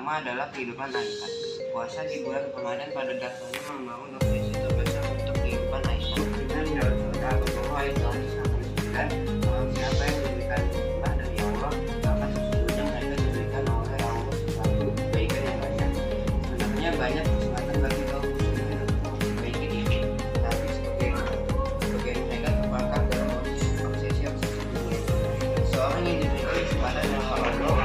pertama adalah kehidupan Aisyah. Puasa di bulan Ramadan pada dasarnya membangun obsesi terbesar untuk kehidupan Aisyah. Dengan dalam surat Al-Baqarah ayat 109, barang siapa yang diberikan hikmah dari Allah, maka sesungguhnya mereka diberikan oleh Allah sesuatu kebaikan yang banyak. Sebenarnya banyak kesempatan bagi kaum muslimin untuk memperbaiki diri, tapi sebagian mereka terperangkap dalam obsesi dunia. Seorang yang diberikan kesempatan oleh Allah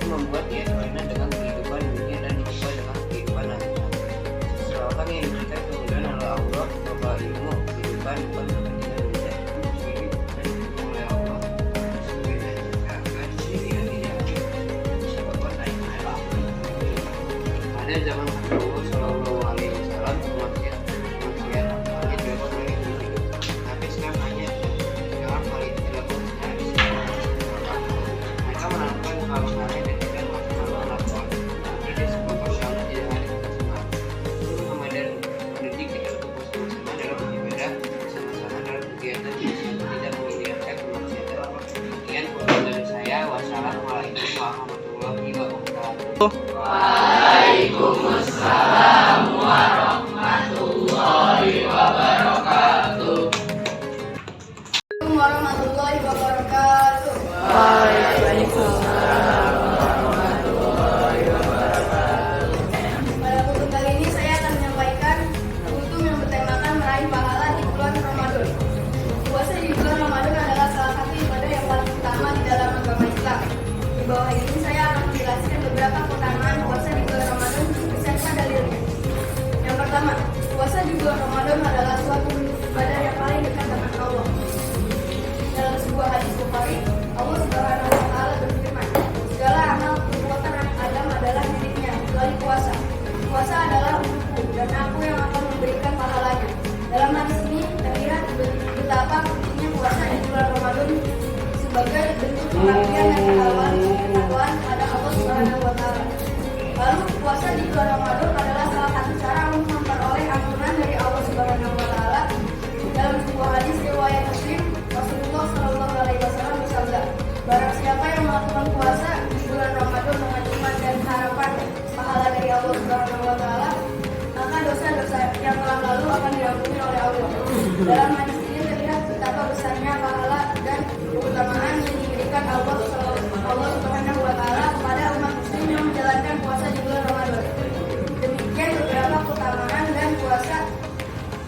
membuat dia terlena dengan kehidupan dunia dan lupa dengan kehidupan akhirat. Seseorang yang diberikan kemudahan oleh Allah berupa ilmu kehidupan bukan kepentingan dunia sendiri dan didukung oleh Allah sebagai akan dirinya tidak disebabkan Aisyah. Pada zaman Rasulullah Shallallahu Alaihi Wasallam kematian hanya dilakukan oleh individu, tapi sekarang hal itu dilakukan secara istimewa. Mereka melakukan hal-hal yang Wassalamualaikum warahmatullahi wabarakatuh. Waalaikumsalam warahmatullahi wabarakatuh. Warahmatullahi wabarakatuh. Waalaikumsalam warahmatullahi wabarakatuh. Pada kultum kali ini saya akan menyampaikan kultum yang bertemakan meraih pahala di bulan Ramadan. Puasa di bulan Ramadan adalah salah satu ibadah yang paling utama di dalam agama Islam. Di bawah ini saya akan menjelaskan beberapa keutamaan puasa di bulan Ramadan beserta dalilnya. Yang pertama, puasa di bulan Ramadan adalah suatu bentuk ibadah yang paling dekat dengan Allah. Dalam sebuah hadis Bukhari, Allah Subhanahu wa Ta'ala berfirman, segala amal perbuatan anak Adam adalah miliknya, kecuali puasa. Puasa adalah untukku dan aku yang akan memberikan pahalanya. Dalam hadis ini terlihat betapa pentingnya puasa di bulan Ramadan sebagai bentuk pengabdian dan ketakwaan pada Allah Subhanahu wa Ta'ala. Lalu puasa di bulan Ramadan adalah salah satu cara untuk memperoleh ampunan dari Allah Subhanahu wa Ta'ala. Dalam sebuah hadis riwayat Muslim, Rasulullah Shallallahu Alaihi Wasallam bersabda, barang siapa yang melakukan puasa di bulan Ramadan dengan iman dan harapan pahala dari Allah Subhanahu wa Ta'ala, maka dosa-dosa yang telah lalu akan diampuni oleh Allah. Dalam hadis ini terlihat betapa besarnya pahala dan keutamaan yang diberikan Allah Subhanahu wa Ta'ala kepada umat muslim yang menjalankan puasa di bulan Ramadan. Demikian beberapa keutamaan dan puasa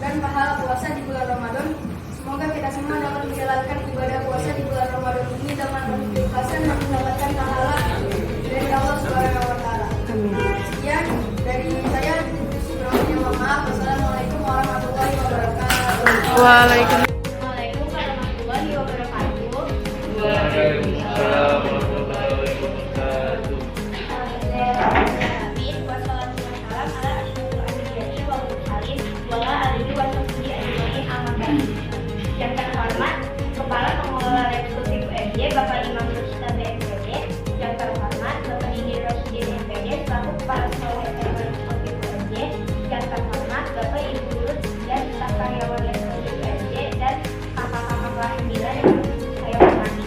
dan pahala puasa di bulan Ramadan. Semoga kita semua dapat menjalankan ibadah puasa di bulan Ramadan ini dengan penuh keikhlasan dan mendapatkan pahala dari Allah Subhanahu wa Ta'ala. Sekian dari saya. Mohon maaf. Wassalamualaikum warahmatullahi wabarakatuh. Waalaikumsalam warahmatullahi wabarakatuh. Waalaikumsalam warahmatullahi wabarakatuh. Yang terhormat Kepala Pengelola Eksekutif UMJ Bapak Imam Rusita BNPB, yang terhormat Bapak Didi Rosidin MPD selaku Kepala Sekolah Eksekutif UMJ, yang terhormat Bapak Ibu Guru dan staf karyawan Eksekutif UMJ dan kakak-kakak kelas 9 yang saya hormati.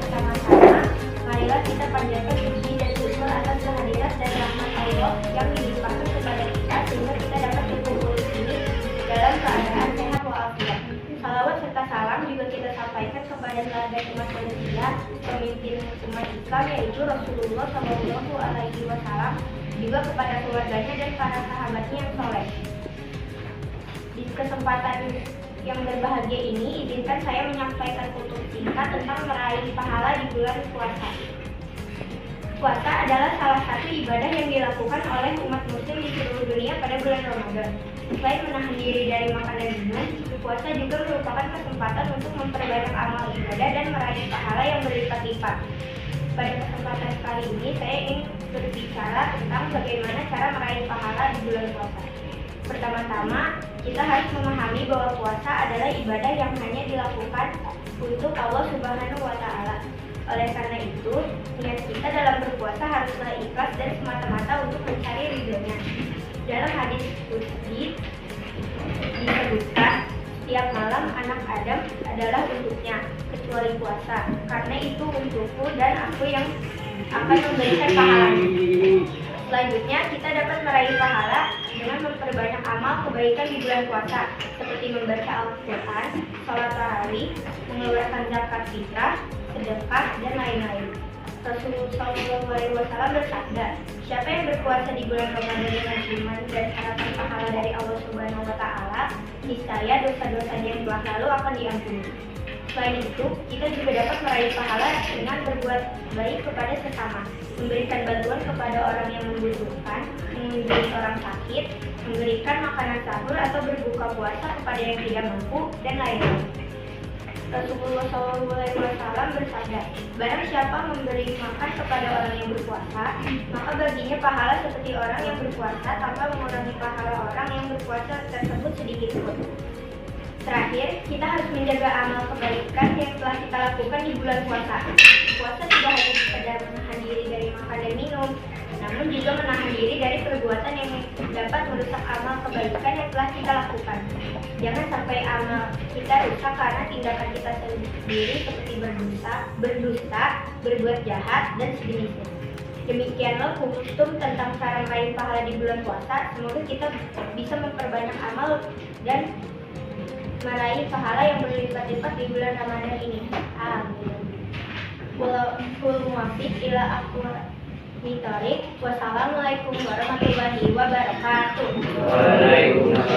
Bersama-sama, marilah kita panjatkan puji dan syukur atas kehadirat dan rahmat Allah yang dilimpahkan kepada kita sehingga kita dapat berkumpul di sini dalam keadaan sehat walafiat. Salawat serta salam juga kita sampaikan kepada teladan umat manusia, pemimpin umat Islam yaitu Rasulullah Shallallahu Alaihi Wasallam, juga kepada keluarganya dan para sahabatnya yang soleh. Di kesempatan yang berbahagia ini, izinkan saya menyampaikan kultum singkat tentang meraih pahala di bulan puasa. Puasa adalah salah satu ibadah yang dilakukan oleh umat muslim di seluruh dunia pada bulan Ramadan. Selain menahan diri dari makan dan minum, puasa juga merupakan kesempatan untuk memperbanyak amal ibadah dan meraih pahala yang berlipat-lipat. Pada kesempatan kali ini, saya ingin berbicara tentang bagaimana cara meraih pahala di bulan puasa. Pertama-tama, kita harus memahami bahwa puasa adalah ibadah yang hanya dilakukan untuk Allah Subhanahu wa Ta'ala. Oleh karena itu, niat kita dalam berpuasa haruslah ikhlas dan semata-mata untuk mencari ridhonya. Dalam hadis qudsi disebutkan, setiap malam anak Adam adalah untuknya, kecuali kecuali puasa, karena itu untukku dan aku yang akan memberikan pahalanya. Selanjutnya, kita dapat meraih pahala dengan memperbanyak amal kebaikan di bulan puasa, seperti membaca Al-Quran, sholat tarawih, mengeluarkan zakat fitrah, sedekah, dan lain-lain. Rasulullah SAW bersabda, siapa yang berpuasa di bulan Ramadan dengan iman dan harapan pahala dari Allah Subhanahu wa Ta'ala, niscaya dosa-dosanya yang telah lalu akan diampuni. Selain itu, kita juga dapat meraih pahala dengan berbuat baik kepada sesama, memberikan bantuan kepada orang yang membutuhkan, mengunjungi orang sakit, memberikan makanan sahur atau berbuka puasa kepada yang tidak mampu, dan lain-lain. Rasulullah SAW bersabda, barang siapa memberi makan kepada orang yang berpuasa, maka baginya pahala seperti orang yang berpuasa tanpa mengurangi pahala orang yang berpuasa tersebut sedikit pun. Terakhir, kita harus menjaga amal kebaikan yang telah kita lakukan di bulan puasa. Puasa tidak hanya sekedar menahan diri dari makan dan minum, namun juga menahan diri dari perbuatan yang dapat merusak amal kebaikan yang telah kita lakukan. Jangan sampai amal kita rusak karena tindakan kita sendiri seperti berdusta, berbuat jahat, dan sejenisnya. Demikianlah hukum tentang cara meraih pahala di bulan puasa. Semoga kita bisa memperbanyak amal dan meraih pahala yang berlipat-lipat di bulan Ramadan ini. Amin. Wallahul muwaffiq ila aqwamit thoriq. Wassalamualaikum warahmatullahi wabarakatuh. Waalaikumsalam.